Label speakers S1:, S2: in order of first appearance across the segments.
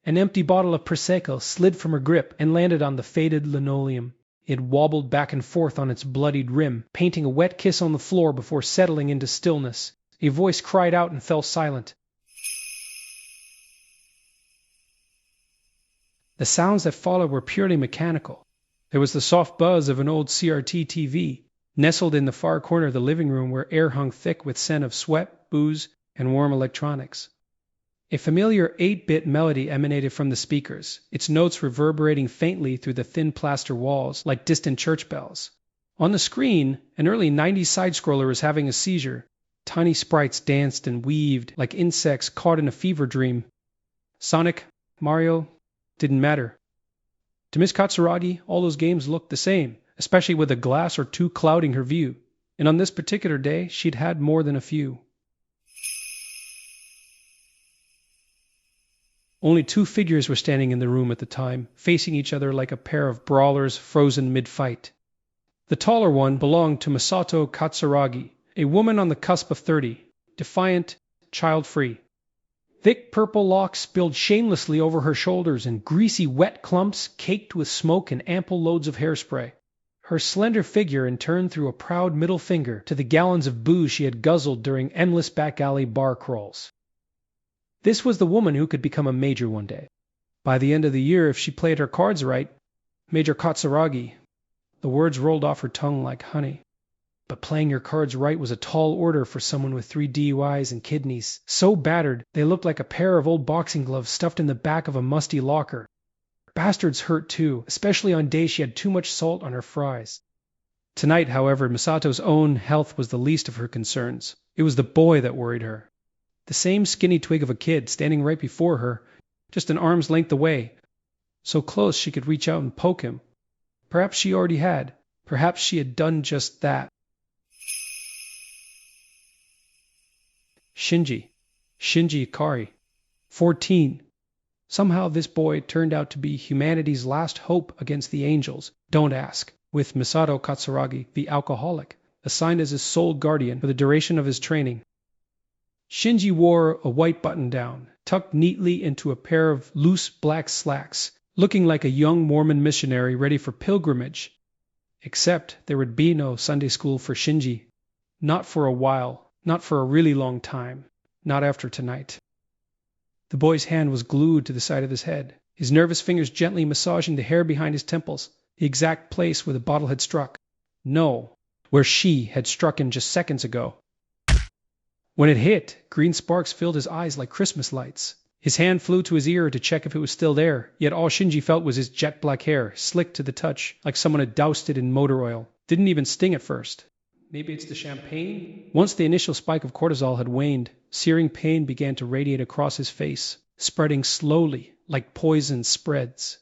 S1: An empty bottle of Prosecco slid from her grip and landed on the faded linoleum. It wobbled back and forth on its bloodied rim, painting a wet kiss on the floor before settling into stillness. A voice cried out and fell silent. The sounds that followed were purely mechanical. There was the soft buzz of an old CRT TV, nestled in the far corner of the living room where air hung thick with scent of sweat, booze, and warm electronics. A familiar 8-bit melody emanated from the speakers, its notes reverberating faintly through the thin plaster walls like distant church bells. On the screen, an early 90s side-scroller was having a seizure. Tiny sprites danced and weaved like insects caught in a fever dream. Sonic, Mario, didn't matter. To Miss Katsuragi, all those games looked the same, especially with a glass or two clouding her view. And on this particular day, she'd had more than a few. Only 2 figures were standing in the room at the time, facing each other like a pair of brawlers frozen mid-fight. The taller one belonged to Misato Katsuragi, a woman on the cusp of 30, defiant, child-free. Thick purple locks spilled shamelessly over her shoulders and greasy wet clumps caked with smoke and ample loads of hairspray. Her slender figure in turn threw a proud middle finger to the gallons of booze she had guzzled during endless back alley bar crawls. This was the woman who could become a major one day. By the end of the year, if she played her cards right, Major Katsuragi. The words rolled off her tongue like honey. But playing your cards right was a tall order for someone with 3 DUIs and kidneys, so battered they looked like a pair of old boxing gloves stuffed in the back of a musty locker. Bastards hurt too, especially on days she had too much salt on her fries. Tonight, however, Misato's own health was the least of her concerns. It was the boy that worried her. The same skinny twig of a kid standing right before her, just an arm's length away, so close she could reach out and poke him. Perhaps she already had. Perhaps she had done just that. Shinji Ikari, 14. Somehow this boy turned out to be humanity's last hope against the angels. Don't ask. With Misato Katsuragi, the alcoholic, assigned as his sole guardian for the duration of his training. Shinji wore a white button-down, tucked neatly into a pair of loose black slacks, looking like a young Mormon missionary ready for pilgrimage. Except there would be no Sunday school for Shinji. Not for a while. Not for a really long time. Not after tonight. The boy's hand was glued to the side of his head, his nervous fingers gently massaging the hair behind his temples, the exact place where the bottle had struck. No, where she had struck him just seconds ago. When it hit, green sparks filled his eyes like Christmas lights. His hand flew to his ear to check if it was still there, yet all Shinji felt was his jet black hair, slick to the touch, like someone had doused it in motor oil. Didn't even sting at first. Maybe it's the champagne? Once the initial spike of cortisol had waned, searing pain began to radiate across his face, spreading slowly, like poison spreads.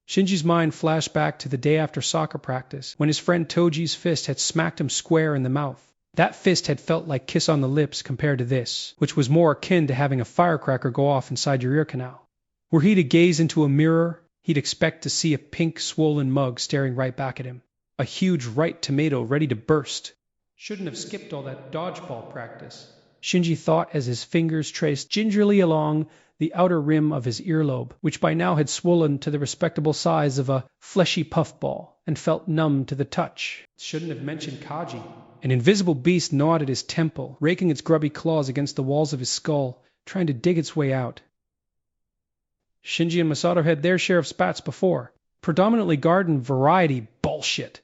S1: Shinji's mind flashed back to the day after soccer practice, when his friend Toji's fist had smacked him square in the mouth. That fist had felt like kiss on the lips compared to this, which was more akin to having a firecracker go off inside your ear canal. Were he to gaze into a mirror, he'd expect to see a pink, swollen mug staring right back at him. A huge ripe tomato ready to burst. Shouldn't have skipped all that dodgeball practice, Shinji thought as his fingers traced gingerly along the outer rim of his earlobe, which by now had swollen to the respectable size of a fleshy puffball, and felt numb to the touch. Shouldn't have mentioned Kaji. An invisible beast gnawed at his temple, raking its grubby claws against the walls of his skull, trying to dig its way out. Shinji and Misato had their share of spats before, predominantly garden variety bullshit.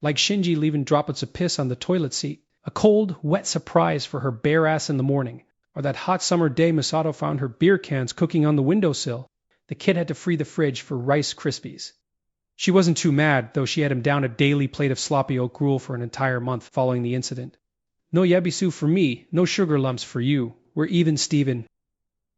S1: Like Shinji leaving droplets of piss on the toilet seat, a cold, wet surprise for her bare ass in the morning, or that hot summer day Misato found her beer cans cooking on the windowsill. The kid had to free the fridge for Rice Krispies. She wasn't too mad, though she had him down a daily plate of sloppy oat gruel for an entire month following the incident. No yabisu for me, no sugar lumps for you. We're even, Steven.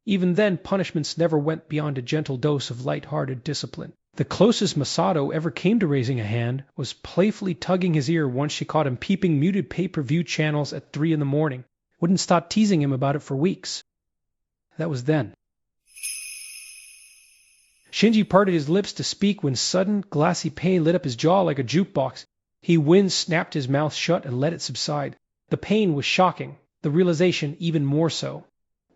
S1: Even then, punishments never went beyond a gentle dose of light-hearted discipline. The closest Misato ever came to raising a hand was playfully tugging his ear once she caught him peeping muted pay-per-view channels at 3 a.m. Wouldn't stop teasing him about it for weeks. That was then. Shinji parted his lips to speak when sudden, glassy pain lit up his jaw like a jukebox. He snapped his mouth shut and let it subside. The pain was shocking, the realization even more so.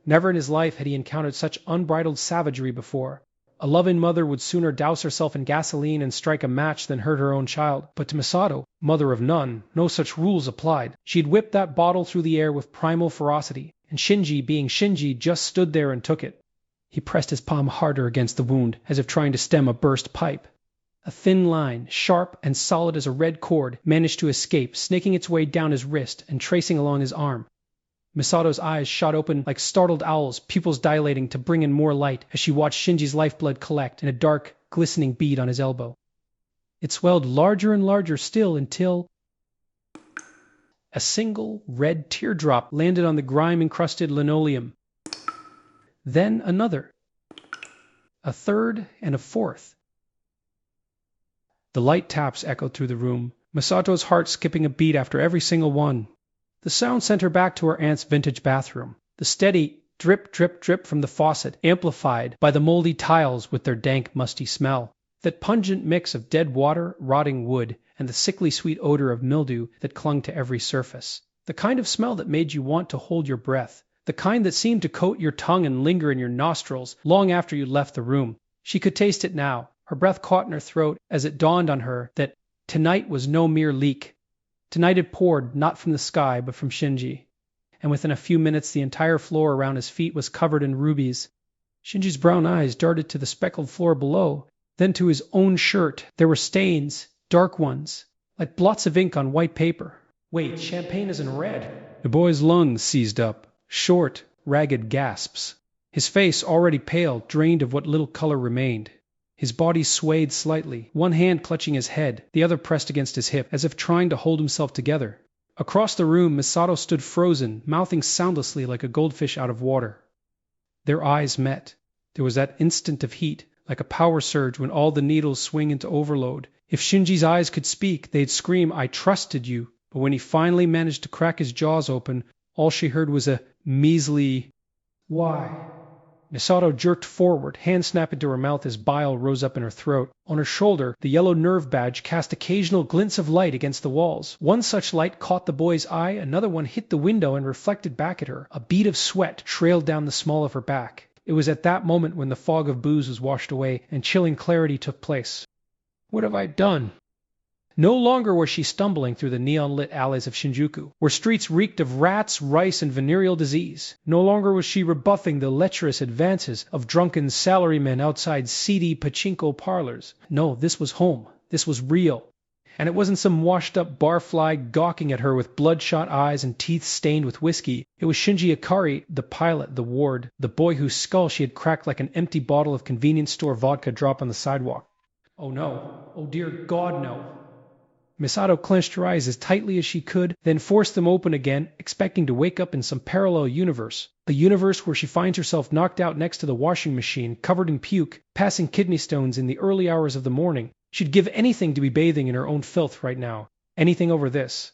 S1: Never in his life had he encountered such unbridled savagery before. A loving mother would sooner douse herself in gasoline and strike a match than hurt her own child. But to Misato, mother of none, no such rules applied. She'd whipped that bottle through the air with primal ferocity, and Shinji, being Shinji, just stood there and took it. He pressed his palm harder against the wound, as if trying to stem a burst pipe. A thin line, sharp and solid as a red cord, managed to escape, snaking its way down his wrist and tracing along his arm. Misato's eyes shot open like startled owls, pupils dilating to bring in more light as she watched Shinji's lifeblood collect in a dark, glistening bead on his elbow. It swelled larger and larger still until a single red teardrop landed on the grime-encrusted linoleum. Then another, a third, and a fourth. The light taps echoed through the room, Misato's heart skipping a beat after every single one. The sound sent her back to her aunt's vintage bathroom. The steady drip, drip, drip from the faucet, amplified by the moldy tiles with their dank, musty smell. That pungent mix of dead water, rotting wood, and the sickly sweet odor of mildew that clung to every surface. The kind of smell that made you want to hold your breath. The kind that seemed to coat your tongue and linger in your nostrils long after you left the room. She could taste it now. Her breath caught in her throat as it dawned on her that tonight was no mere leak. Tonight it poured not from the sky, but from Shinji. And within a few minutes the entire floor around his feet was covered in rubies. Shinji's brown eyes darted to the speckled floor below, then to his own shirt. There were stains, dark ones, like blots of ink on white paper. Wait, champagne isn't red. The boy's lungs seized up, short, ragged gasps. His face, already pale, drained of what little color remained. His body swayed slightly, one hand clutching his head, the other pressed against his hip, as if trying to hold himself together. Across the room, Misato stood frozen, mouthing soundlessly like a goldfish out of water. Their eyes met. There was that instant of heat, like a power surge when all the needles swing into overload. If Shinji's eyes could speak, they'd scream, "I trusted you." But when he finally managed to crack his jaws open, all she heard was a measly, "Why?" Misato jerked forward, hand snapped into her mouth as bile rose up in her throat. On her shoulder, the yellow nerve badge cast occasional glints of light against the walls. One such light caught the boy's eye, another one hit the window and reflected back at her. A bead of sweat trailed down the small of her back. It was at that moment when the fog of booze was washed away and chilling clarity took place. What have I done? No longer was she stumbling through the neon-lit alleys of Shinjuku, where streets reeked of rats, rice, and venereal disease. No longer was she rebuffing the lecherous advances of drunken salarymen outside seedy pachinko parlors. No, this was home. This was real. And it wasn't some washed-up barfly gawking at her with bloodshot eyes and teeth stained with whiskey. It was Shinji Ikari, the pilot, the ward, the boy whose skull she had cracked like an empty bottle of convenience store vodka dropped on the sidewalk. Oh no. Oh dear God, no. Misato clenched her eyes as tightly as she could, then forced them open again, expecting to wake up in some parallel universe. A universe where she finds herself knocked out next to the washing machine, covered in puke, passing kidney stones in the early hours of the morning. She'd give anything to be bathing in her own filth right now. Anything over this.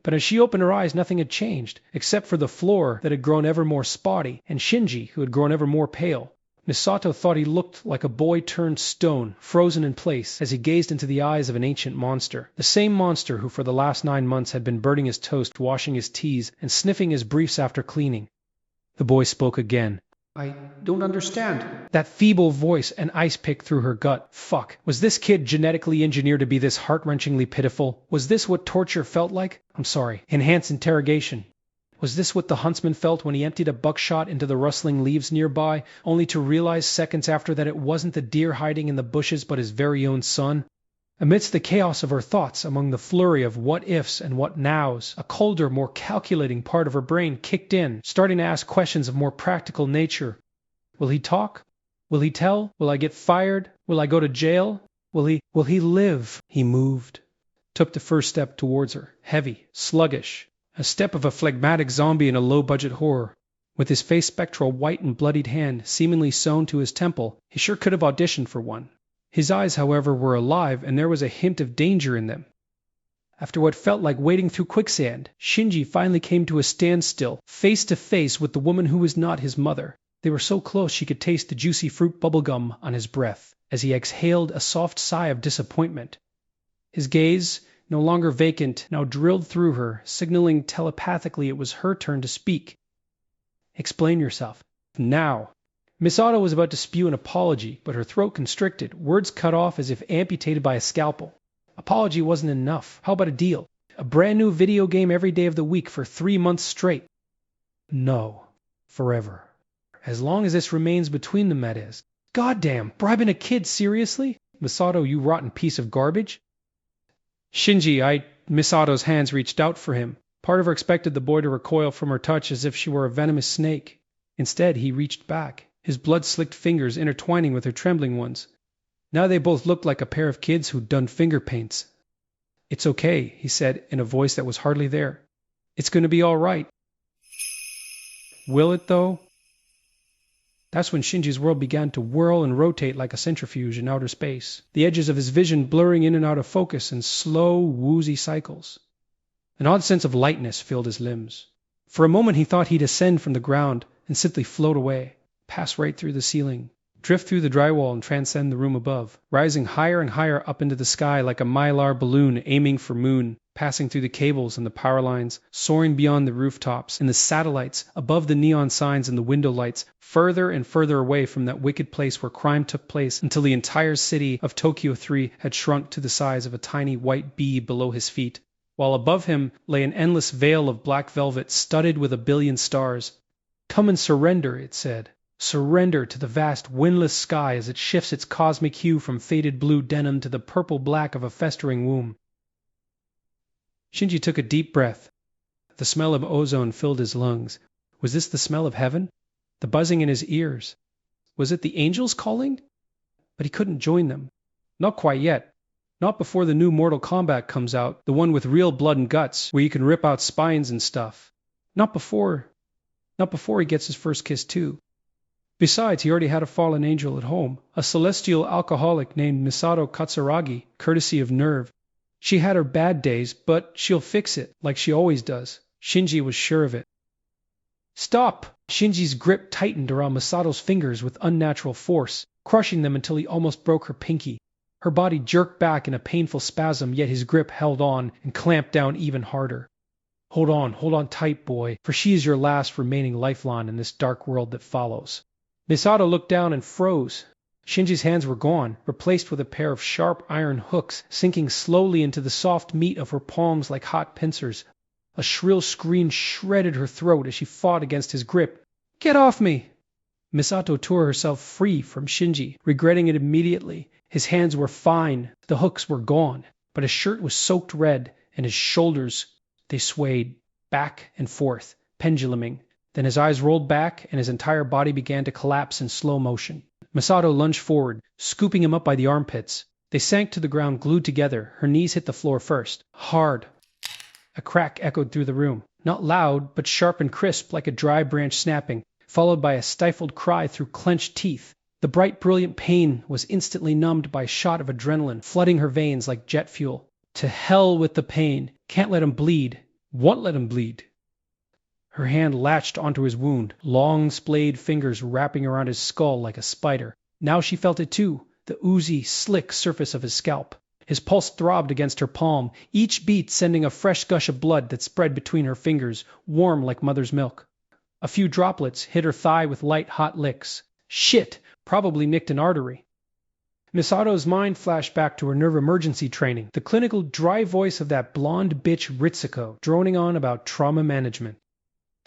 S1: But as she opened her eyes, nothing had changed, except for the floor that had grown ever more spotty, and Shinji, who had grown ever more pale. Misato thought he looked like a boy turned stone, frozen in place, as he gazed into the eyes of an ancient monster. The same monster who for the last 9 months had been burning his toast, washing his teas, and sniffing his briefs after cleaning. The boy spoke again. I don't understand. That feeble voice, an ice pick through her gut. Fuck. Was this kid genetically engineered to be this heart-wrenchingly pitiful? Was this what torture felt like? I'm sorry. Enhanced interrogation. Was this what the huntsman felt when he emptied a buckshot into the rustling leaves nearby, only to realize seconds after that it wasn't the deer hiding in the bushes but his very own son? Amidst the chaos of her thoughts, among the flurry of what-ifs and what-nows, a colder, more calculating part of her brain kicked in, starting to ask questions of more practical nature. Will he talk? Will he tell? Will I get fired? Will I go to jail? Will he live? He moved. Took the first step towards her, heavy, sluggish. A step of a phlegmatic zombie in a low-budget horror. With his face spectral white and bloodied hand seemingly sewn to his temple, he sure could have auditioned for one. His eyes, however, were alive, and there was a hint of danger in them. After what felt like wading through quicksand, Shinji finally came to a standstill, face to face with the woman who was not his mother. They were so close she could taste the juicy fruit bubblegum on his breath, as he exhaled a soft sigh of disappointment. His gaze, no longer vacant, now drilled through her, signaling telepathically it was her turn to speak. Explain yourself. Now. Misato was about to spew an apology, but her throat constricted, words cut off as if amputated by a scalpel. Apology wasn't enough. How about a deal? A brand new video game every day of the week for 3 months straight. No. Forever. As long as this remains between them, that is. Goddamn, bribing a kid, seriously? Misato, you rotten piece of garbage. Misato's hands reached out for him. Part of her expected the boy to recoil from her touch as if she were a venomous snake. Instead, he reached back, his blood-slicked fingers intertwining with her trembling ones. Now they both looked like a pair of kids who'd done finger paints. It's okay, he said in a voice that was hardly there. It's going to be all right. Will it, though? That's when Shinji's world began to whirl and rotate like a centrifuge in outer space, the edges of his vision blurring in and out of focus in slow, woozy cycles. An odd sense of lightness filled his limbs. For a moment he thought he'd ascend from the ground and simply float away, pass right through the ceiling, drift through the drywall and transcend the room above, rising higher and higher up into the sky like a mylar balloon aiming for moon, passing through the cables and the power lines, soaring beyond the rooftops and the satellites, above the neon signs and the window lights, further and further away from that wicked place where crime took place until the entire city of Tokyo 3 had shrunk to the size of a tiny white bee below his feet, while above him lay an endless veil of black velvet studded with a billion stars. Come and surrender, it said. Surrender to the vast windless sky as it shifts its cosmic hue from faded blue denim to the purple black of a festering womb. Shinji took a deep breath. The smell of ozone filled his lungs. Was this the smell of heaven? The buzzing in his ears? Was it the angels calling? But he couldn't join them. Not quite yet. Not before the new Mortal Kombat comes out, the one with real blood and guts, where you can rip out spines and stuff. Not before he gets his first kiss too. Besides, he already had a fallen angel at home, a celestial alcoholic named Misato Katsuragi, courtesy of Nerve. She had her bad days, but she'll fix it, like she always does. Shinji was sure of it. Stop! Shinji's grip tightened around Misato's fingers with unnatural force, crushing them until he almost broke her pinky. Her body jerked back in a painful spasm, yet his grip held on and clamped down even harder. Hold on tight, boy, for she is your last remaining lifeline in this dark world that follows. Misato looked down and froze. Shinji's hands were gone, replaced with a pair of sharp iron hooks, sinking slowly into the soft meat of her palms like hot pincers. A shrill scream shredded her throat as she fought against his grip. Get off me! Misato tore herself free from Shinji, regretting it immediately. His hands were fine, the hooks were gone, but his shirt was soaked red, and his shoulders, they swayed back and forth, penduluming. Then his eyes rolled back, and his entire body began to collapse in slow motion. Misato lunged forward, scooping him up by the armpits. They sank to the ground glued together. Her knees hit the floor first. Hard. A crack echoed through the room. Not loud, but sharp and crisp like a dry branch snapping, followed by a stifled cry through clenched teeth. The bright, brilliant pain was instantly numbed by a shot of adrenaline, flooding her veins like jet fuel. To hell with the pain. Can't let him bleed. Won't let him bleed. Her hand latched onto his wound, long splayed fingers wrapping around his skull like a spider. Now she felt it too, the oozy, slick surface of his scalp. His pulse throbbed against her palm, each beat sending a fresh gush of blood that spread between her fingers, warm like mother's milk. A few droplets hit her thigh with light, hot licks. Shit! Probably nicked an artery. Misato's mind flashed back to her nerve emergency training, the clinical dry voice of that blonde bitch Ritsuko, droning on about trauma management.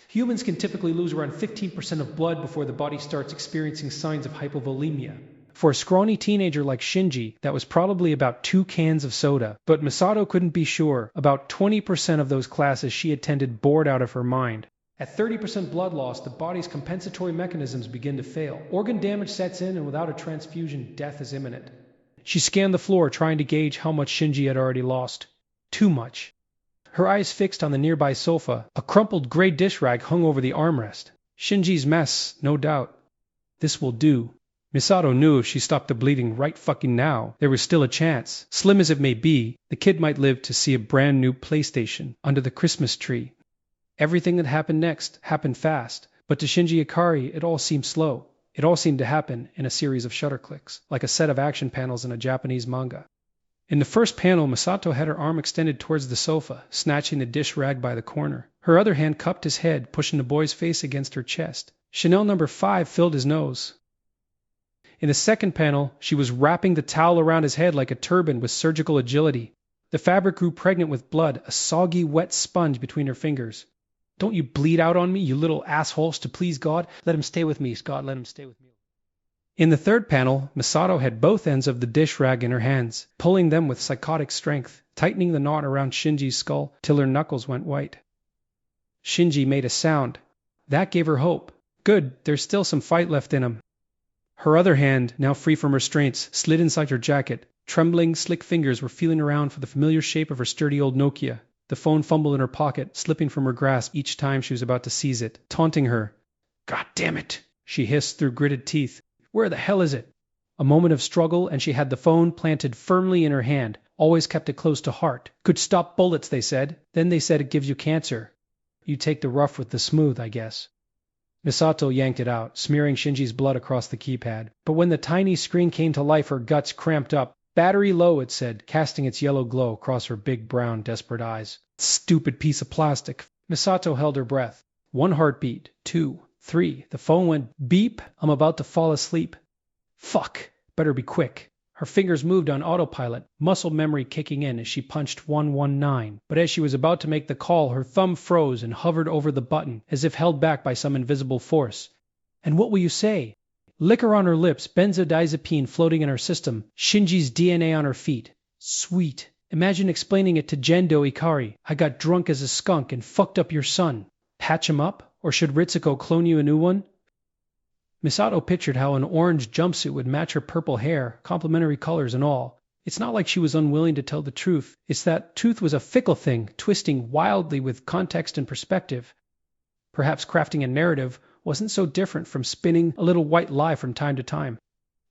S1: Humans can typically lose around 15% of blood before the body starts experiencing signs of hypovolemia. For a scrawny teenager like Shinji, that was probably about 2 cans of soda, but Misato couldn't be sure. About 20% of those classes she attended bored out of her mind. At 30% blood loss, the body's compensatory mechanisms begin to fail. Organ damage sets in, and without a transfusion, death is imminent. She scanned the floor, trying to gauge how much Shinji had already lost. Too much. Her eyes fixed on the nearby sofa. A crumpled gray dish rag hung over the armrest. Shinji's mess, no doubt. This will do. Misato knew if she stopped the bleeding right fucking now, there was still a chance. Slim as it may be, the kid might live to see a brand new PlayStation under the Christmas tree. Everything that happened next happened fast, but to Shinji Ikari it all seemed slow. It all seemed to happen in a series of shutter clicks, like a set of action panels in a Japanese manga. In the first panel, Misato had her arm extended towards the sofa, snatching the dish rag by the corner. Her other hand cupped his head, pushing the boy's face against her chest. Chanel No. 5 filled his nose. In the second panel, she was wrapping the towel around his head like a turban with surgical agility. The fabric grew pregnant with blood, a soggy, wet sponge between her fingers. Don't you bleed out on me, you little assholes, to please God. Let him stay with me, Scott, let him stay with me. In the third panel, Misato had both ends of the dish rag in her hands, pulling them with psychotic strength, tightening the knot around Shinji's skull till her knuckles went white. Shinji made a sound. That gave her hope. Good, there's still some fight left in him. Her other hand, now free from restraints, slid inside her jacket. Trembling, slick fingers were feeling around for the familiar shape of her sturdy old Nokia. The phone fumbled in her pocket, slipping from her grasp each time she was about to seize it, taunting her. God damn it, she hissed through gritted teeth. Where the hell is it? A moment of struggle, and she had the phone planted firmly in her hand, always kept it close to heart. Could stop bullets, they said. Then they said it gives you cancer. You take the rough with the smooth, I guess. Misato yanked it out, smearing Shinji's blood across the keypad. But when the tiny screen came to life, her guts cramped up. Battery low, it said, casting its yellow glow across her big, brown, desperate eyes. Stupid piece of plastic. Misato held her breath. 1 heartbeat, 2, 3. The phone went beep. I'm about to fall asleep. Fuck. Better be quick. Her fingers moved on autopilot, muscle memory kicking in as she punched 119. But as she was about to make the call, her thumb froze and hovered over the button, as if held back by some invisible force. And what will you say? Liquor on her lips, benzodiazepine floating in her system, Shinji's DNA on her feet. Sweet. Imagine explaining it to Gendo Ikari. I got drunk as a skunk and fucked up your son. Patch him up? Or should Ritsuko clone you a new one? Misato pictured how an orange jumpsuit would match her purple hair, complementary colors and all. It's not like she was unwilling to tell the truth. It's that truth was a fickle thing, twisting wildly with context and perspective. Perhaps crafting a narrative wasn't so different from spinning a little white lie from time to time.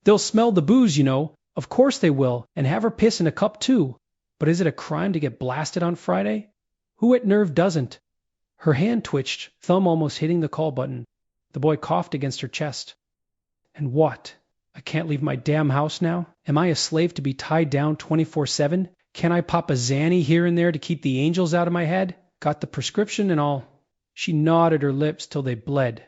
S1: They'll smell the booze, you know. Of course they will, and have her piss in a cup too. But is it a crime to get blasted on Friday? Who at Nerve doesn't? Her hand twitched, thumb almost hitting the call button. The boy coughed against her chest. And what? I can't leave my damn house now? Am I a slave to be tied down 24/7? Can I pop a Xanny here and there to keep the angels out of my head? Got the prescription and all. She gnawed at her lips till they bled.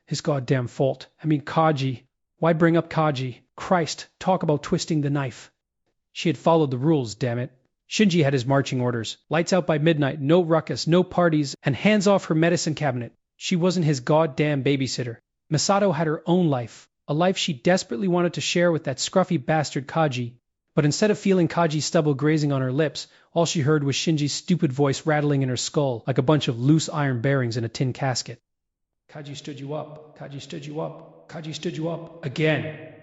S1: His goddamn fault. I mean Kaji. Why bring up Kaji? Christ, talk about twisting the knife. She had followed the rules, damn it. Shinji had his marching orders. Lights out by midnight, no ruckus, no parties, and hands off her medicine cabinet. She wasn't his goddamn babysitter. Misato had her own life, a life she desperately wanted to share with that scruffy bastard Kaji. But instead of feeling Kaji's stubble grazing on her lips, all she heard was Shinji's stupid voice rattling in her skull like a bunch of loose iron bearings in a tin casket. Kaji stood you up. Kaji stood you up. Kaji stood you up. Again.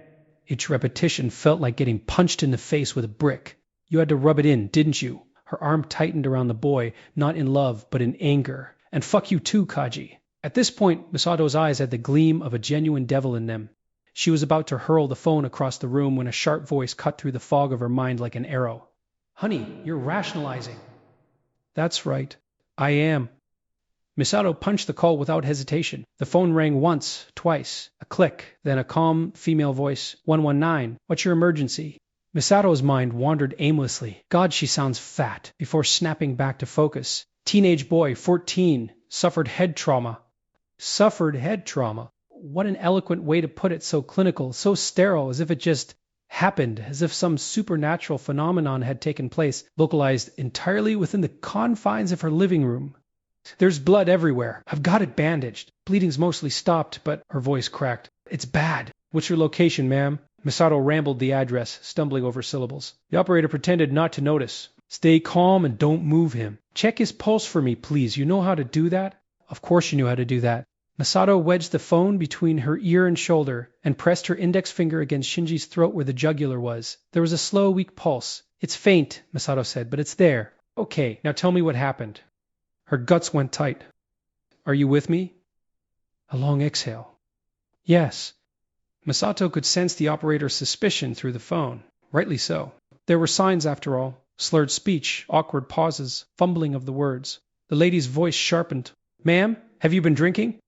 S1: Each repetition felt like getting punched in the face with a brick. You had to rub it in, didn't you? Her arm tightened around the boy, not in love, but in anger. And fuck you too, Kaji. At this point, Misato's eyes had the gleam of a genuine devil in them. She was about to hurl the phone across the room when a sharp voice cut through the fog of her mind like an arrow. Honey, you're rationalizing. That's right. I am. Misato punched the call without hesitation. The phone rang once, twice, a click, then a calm female voice. 119. What's your emergency? Misato's mind wandered aimlessly. God, she sounds fat, before snapping back to focus. Teenage boy, 14, suffered head trauma. Suffered head trauma. What an eloquent way to put it, so clinical, so sterile, as if it just happened, as if some supernatural phenomenon had taken place, localized entirely within the confines of her living room. There's blood everywhere. I've got it bandaged. Bleeding's mostly stopped, but her voice cracked. It's bad. What's your location, ma'am? Misato rambled the address, stumbling over syllables. The operator pretended not to notice. Stay calm and don't move him. Check his pulse for me, please. You know how to do that? Of course you knew how to do that. Misato wedged the phone between her ear and shoulder and pressed her index finger against Shinji's throat where the jugular was. There was a slow, weak pulse. It's faint, Misato said, but it's there. Okay, now tell me what happened. Her guts went tight. Are you with me? A long exhale. Yes. Misato could sense the operator's suspicion through the phone. Rightly so. There were signs, after all. Slurred speech, awkward pauses, fumbling of the words. The lady's voice sharpened. Ma'am, have you been drinking?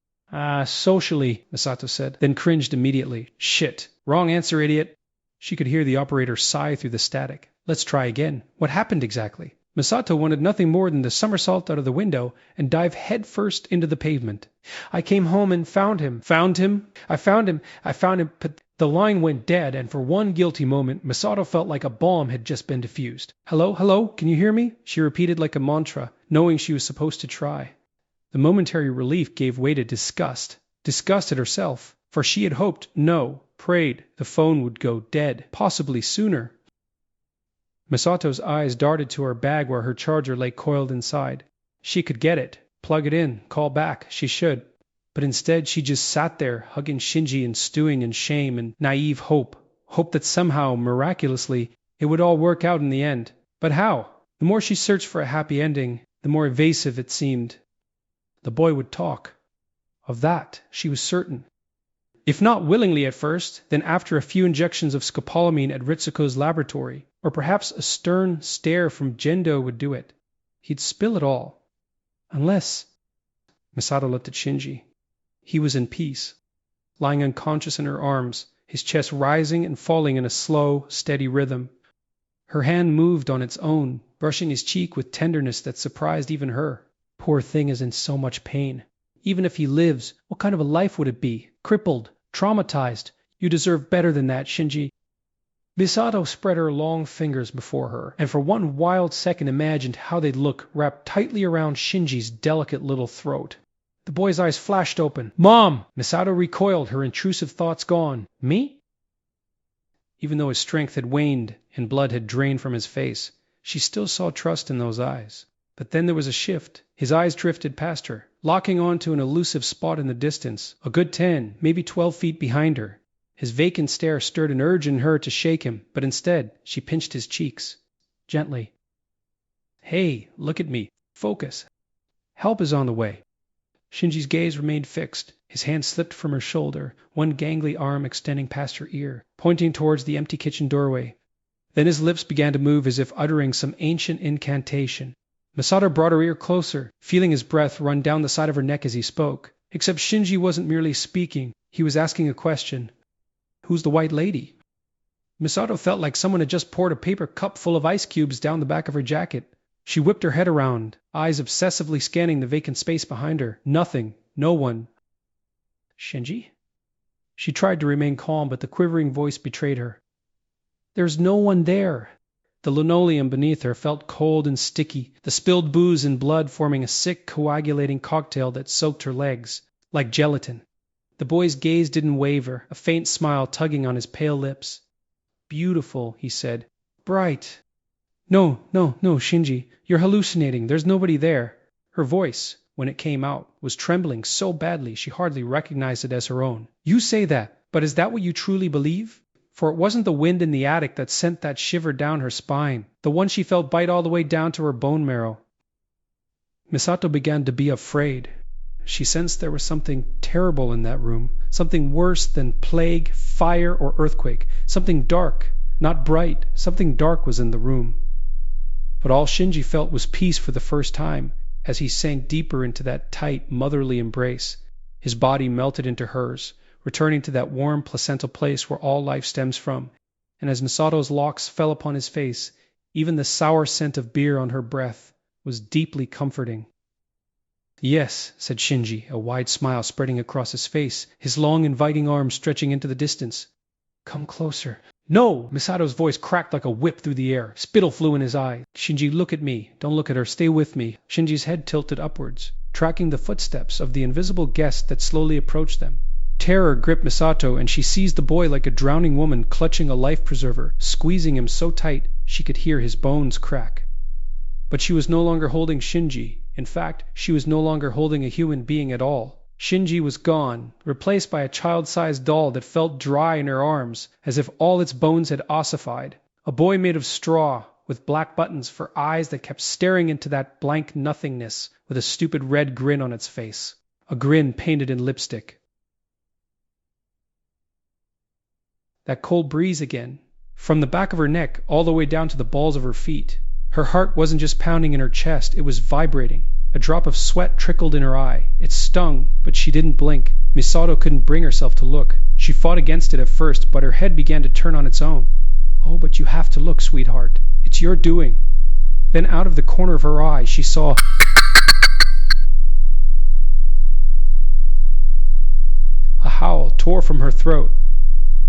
S1: Socially, Misato said, then cringed immediately. Shit. Wrong answer, idiot. She could hear the operator sigh through the static. Let's try again. What happened exactly? Misato wanted nothing more than to somersault out of the window and dive headfirst into the pavement. I came home and found him. Found him? I found him, The line went dead, and for one guilty moment, Misato felt like a bomb had just been defused. "Hello, hello, can you hear me?" she repeated like a mantra, knowing she was supposed to try. The momentary relief gave way to disgust. Disgust at herself, for she had hoped, no, prayed, the phone would go dead, possibly sooner. Misato's eyes darted to her bag where her charger lay coiled inside. She could get it, plug it in, call back, she should. But instead she just sat there, hugging Shinji and stewing in shame and naive hope. Hope that somehow, miraculously, it would all work out in the end. But how? The more she searched for a happy ending, the more evasive it seemed. The boy would talk. Of that, she was certain. If not willingly at first, then after a few injections of scopolamine at Ritsuko's laboratory, or perhaps a stern stare from Gendo would do it. He'd spill it all. Unless... Misato looked at Shinji. He was in peace, lying unconscious in her arms, his chest rising and falling in a slow, steady rhythm. Her hand moved on its own, brushing his cheek with tenderness that surprised even her. Poor thing is in so much pain. Even if he lives, what kind of a life would it be? Crippled, traumatized. You deserve better than that, Shinji. Misato spread her long fingers before her, and for one wild second imagined how they'd look wrapped tightly around Shinji's delicate little throat. The boy's eyes flashed open. "Mom!" Misato recoiled, her intrusive thoughts gone. "Me?" Even though his strength had waned and blood had drained from his face, she still saw trust in those eyes. But then there was a shift. His eyes drifted past her, locking onto an elusive spot in the distance, a good 10, maybe 12 feet behind her. His vacant stare stirred an urge in her to shake him, but instead she pinched his cheeks. Gently. "Hey, look at me. Focus. Help is on the way." Shinji's gaze remained fixed. His hand slipped from her shoulder, one gangly arm extending past her ear, pointing towards the empty kitchen doorway. Then his lips began to move as if uttering some ancient incantation. Misato brought her ear closer, feeling his breath run down the side of her neck as he spoke. Except Shinji wasn't merely speaking, he was asking a question. "Who's the white lady?" Misato felt like someone had just poured a paper cup full of ice cubes down the back of her jacket. She whipped her head around, eyes obsessively scanning the vacant space behind her. Nothing. No one. "Shinji?" She tried to remain calm, but the quivering voice betrayed her. "There's no one there." The linoleum beneath her felt cold and sticky, the spilled booze and blood forming a sick, coagulating cocktail that soaked her legs, like gelatin. The boy's gaze didn't waver, a faint smile tugging on his pale lips. "Beautiful," he said. "Bright." No, Shinji. You're hallucinating. There's nobody there." Her voice, when it came out, was trembling so badly she hardly recognized it as her own. "You say that, but is that what you truly believe?" For it wasn't the wind in the attic that sent that shiver down her spine, the one she felt bite all the way down to her bone marrow. Misato began to be afraid. She sensed there was something terrible in that room, something worse than plague, fire, or earthquake, something dark, not bright, something dark was in the room. But all Shinji felt was peace for the first time, as he sank deeper into that tight, motherly embrace. His body melted into hers, returning to that warm, placental place where all life stems from, and as Misato's locks fell upon his face, even the sour scent of beer on her breath was deeply comforting. "Yes," said Shinji, a wide smile spreading across his face, his long, inviting arms stretching into the distance. "Come closer." "No!" Misato's voice cracked like a whip through the air. Spittle flew in his eye. "Shinji, look at me. Don't look at her. Stay with me." Shinji's head tilted upwards, tracking the footsteps of the invisible guest that slowly approached them. Terror gripped Misato, and she seized the boy like a drowning woman clutching a life preserver, squeezing him so tight she could hear his bones crack. But she was no longer holding Shinji. In fact, she was no longer holding a human being at all. Shinji was gone, replaced by a child-sized doll that felt dry in her arms, as if all its bones had ossified. A boy made of straw, with black buttons for eyes that kept staring into that blank nothingness, with a stupid red grin on its face. A grin painted in lipstick. That cold breeze again, from the back of her neck all the way down to the balls of her feet. Her heart wasn't just pounding in her chest, it was vibrating. A drop of sweat trickled in her eye. It stung, but she didn't blink. Misato couldn't bring herself to look. She fought against it at first, but her head began to turn on its own. "Oh, but you have to look, sweetheart. It's your doing." Then out of the corner of her eye, she saw... A howl tore from her throat.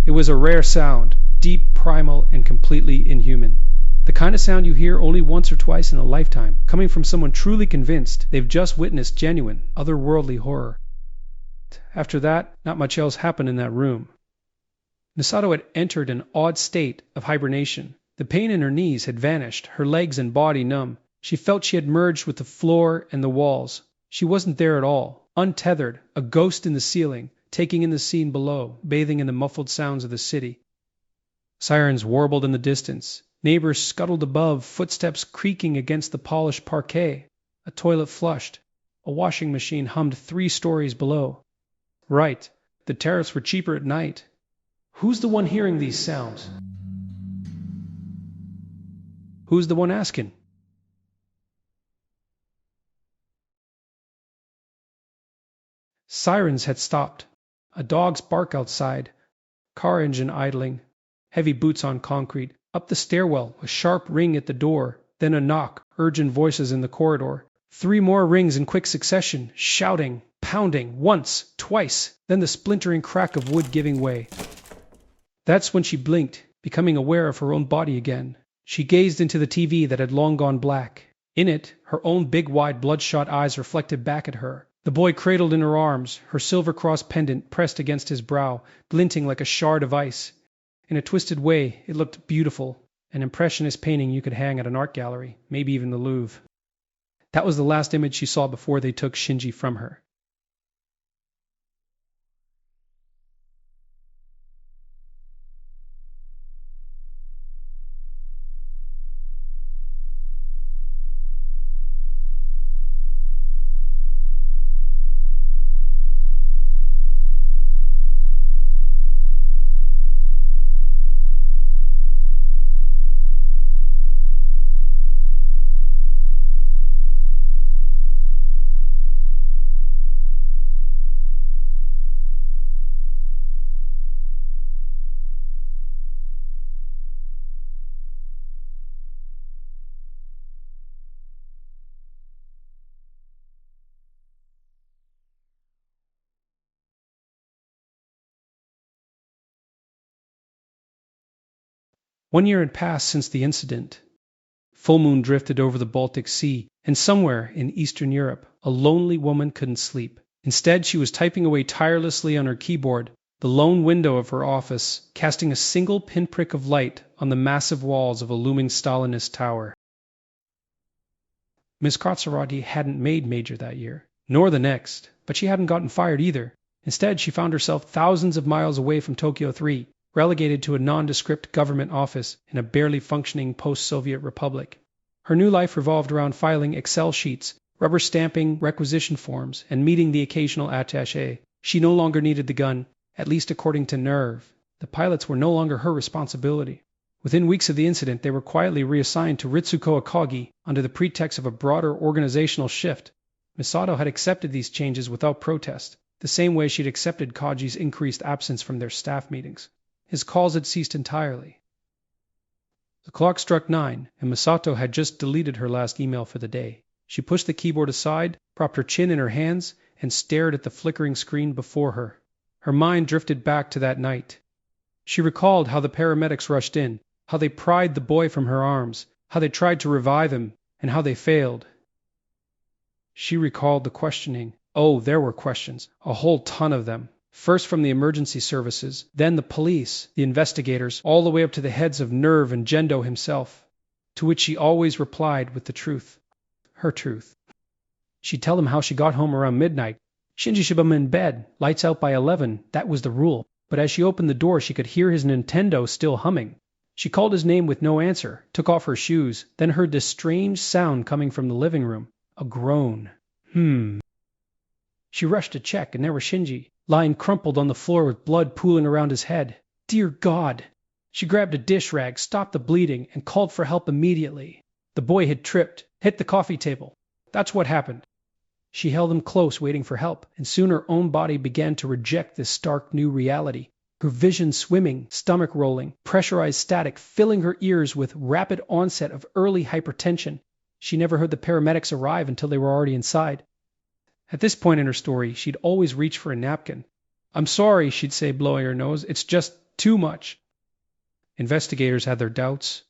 S1: It was a rare sound, deep, primal, and completely inhuman. The kind of sound you hear only once or twice in a lifetime, coming from someone truly convinced they've just witnessed genuine, otherworldly horror. After that, not much else happened in that room. Misato had entered an odd state of hibernation. The pain in her knees had vanished, her legs and body numb. She felt she had merged with the floor and the walls. She wasn't there at all, untethered, a ghost in the ceiling, taking in the scene below, bathing in the muffled sounds of the city. Sirens warbled in the distance. Neighbors scuttled above, footsteps creaking against the polished parquet. A toilet flushed. A washing machine hummed 3 stories below. Right, the tariffs were cheaper at night. Who's the one hearing these sounds? Who's the one asking? Sirens had stopped. A dog's bark outside. Car engine idling. Heavy boots on concrete. Up the stairwell, a sharp ring at the door. Then a knock, urgent voices in the corridor. 3 more rings in quick succession, shouting, pounding, once, twice, then the splintering crack of wood giving way. That's when she blinked, becoming aware of her own body again. She gazed into the TV that had long gone black. In it, her own big, wide, bloodshot eyes reflected back at her. The boy cradled in her arms, her silver cross pendant pressed against his brow, glinting like a shard of ice. In a twisted way, it looked beautiful, an impressionist painting you could hang at an art gallery, maybe even the Louvre. That was the last image she saw before they took Shinji from her. One year had passed since the incident. Full moon drifted over the Baltic Sea, and somewhere in Eastern Europe, a lonely woman couldn't sleep. Instead, she was typing away tirelessly on her keyboard, the lone window of her office, casting a single pinprick of light on the massive walls of a looming Stalinist tower. Miss Katsuragi hadn't made Major that year, nor the next, but she hadn't gotten fired either. Instead, she found herself thousands of miles away from Tokyo 3, relegated to a nondescript government office in a barely functioning post-Soviet republic. Her new life revolved around filing Excel sheets, rubber stamping requisition forms, and meeting the occasional attaché. She no longer needed the gun, at least according to Nerve. The pilots were no longer her responsibility. Within weeks of the incident, they were quietly reassigned to Ritsuko Akagi under the pretext of a broader organizational shift. Misato had accepted these changes without protest, the same way she'd accepted Kaji's increased absence from their staff meetings. His calls had ceased entirely. The clock struck 9, and Misato had just deleted her last email for the day. She pushed the keyboard aside, propped her chin in her hands, and stared at the flickering screen before her. Her mind drifted back to that night. She recalled how the paramedics rushed in, how they pried the boy from her arms, how they tried to revive him, and how they failed. She recalled the questioning. Oh, there were questions, a whole ton of them. First from the emergency services, then the police, the investigators, all the way up to the heads of Nerve and Gendo himself, to which she always replied with the truth. Her truth. She'd tell them how she got home around midnight. Shinji should have been in bed, lights out by 11, that was the rule. But as she opened the door, she could hear his Nintendo still humming. She called his name with no answer, took off her shoes, then heard this strange sound coming from the living room. A groan. She rushed to check, and there was Shinji, lying crumpled on the floor with blood pooling around his head. Dear God! She grabbed a dish rag, stopped the bleeding, and called for help immediately. The boy had tripped, hit the coffee table. That's what happened. She held him close, waiting for help, and soon her own body began to reject this stark new reality. Her vision swimming, stomach rolling, pressurized static filling her ears with rapid onset of early hypertension. She never heard the paramedics arrive until they were already inside. At this point in her story, she'd always reach for a napkin. I'm sorry, she'd say, blowing her nose. It's just Too much. Investigators had their doubts.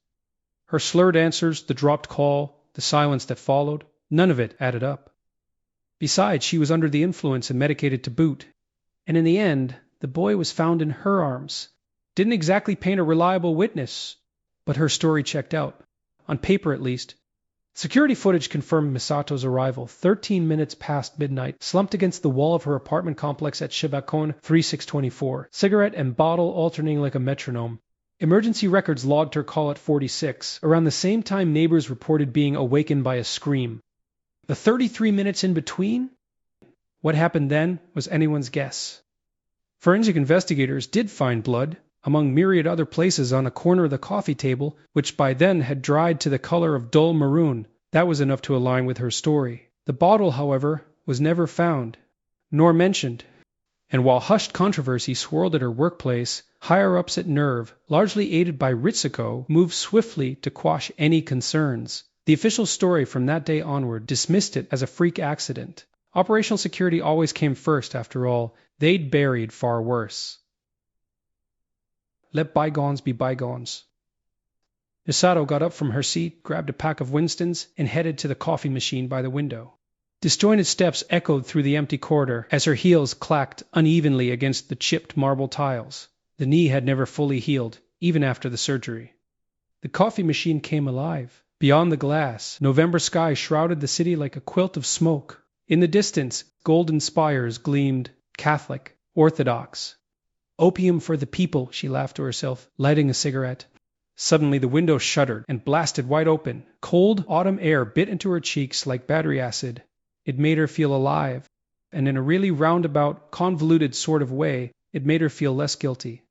S1: Her slurred answers, the dropped call, the silence that followed, none of it added up. Besides, she was under the influence and medicated to boot. And in the end, the boy was found in her arms. Didn't exactly paint a reliable witness, but her story checked out. On paper, at least. Security footage confirmed Misato's arrival 13 minutes past midnight, slumped against the wall of her apartment complex at Shibakon 3624, cigarette and bottle alternating like a metronome. Emergency records logged her call at 46, around the same time neighbors reported being awakened by a scream. The 33 minutes in between? What happened then was anyone's guess. Forensic investigators did find blood, among myriad other places on a corner of the coffee table, which by then had dried to the color of dull maroon. That was enough to align with her story. The bottle, however, was never found, nor mentioned. And while hushed controversy swirled at her workplace, higher-ups at Nerve, largely aided by Ritsuko, moved swiftly to quash any concerns. The official story from that day onward dismissed it as a freak accident. Operational security always came first, after all. They'd buried far worse. Let bygones be bygones. Misato got up from her seat, grabbed a pack of Winstons, and headed to the coffee machine by the window. Disjointed steps echoed through the empty corridor as her heels clacked unevenly against the chipped marble tiles. The knee had never fully healed, even after the surgery. The coffee machine came alive. Beyond the glass, November sky shrouded the city like a quilt of smoke. In the distance, golden spires gleamed, Catholic, Orthodox. Opium for the people, she laughed to herself, lighting a cigarette. Suddenly the window shuddered and blasted wide open. Cold autumn air bit into her cheeks like battery acid. It made her feel alive, and in a really roundabout, convoluted sort of way, it made her feel less guilty.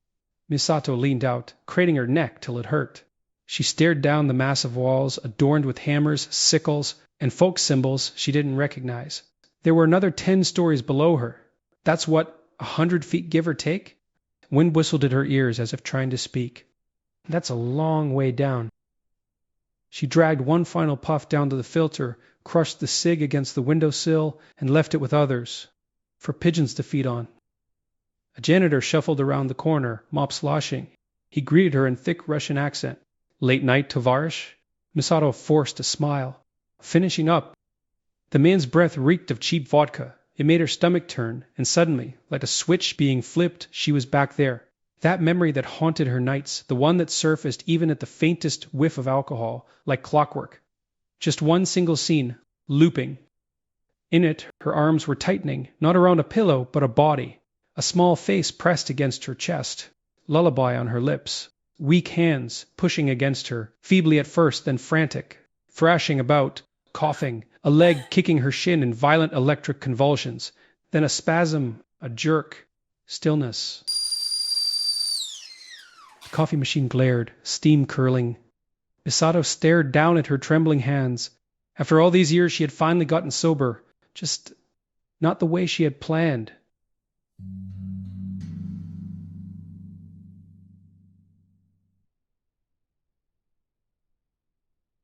S1: Misato leaned out, craning her neck till it hurt. She stared down the massive walls, adorned with hammers, sickles, and folk symbols she didn't recognize. There were another 10 stories below her. That's what, 100 feet give or take? Wind whistled at her ears as if trying to speak. That's a long way down. She dragged one final puff down to the filter, crushed the cig against the windowsill, and left it with others, for pigeons to feed on. A janitor shuffled around the corner, mop sloshing. He greeted her in thick Russian accent. Late night, tovarish? Misato forced a smile. Finishing up. The man's breath reeked of cheap vodka. It made her stomach turn, and suddenly, like a switch being flipped, she was back there. That memory that haunted her nights, the one that surfaced even at the faintest whiff of alcohol, like clockwork. Just one single scene, looping. In it, her arms were tightening, not around a pillow, but a body. A small face pressed against her chest. Lullaby on her lips. Weak hands pushing against her, feebly at first, then frantic. Thrashing about, coughing, a leg kicking her shin in violent electric convulsions. Then a spasm, a jerk, stillness. The coffee machine glared, steam curling. Misato stared down at her trembling hands. After all these years she had finally gotten sober. Just not the way she had planned.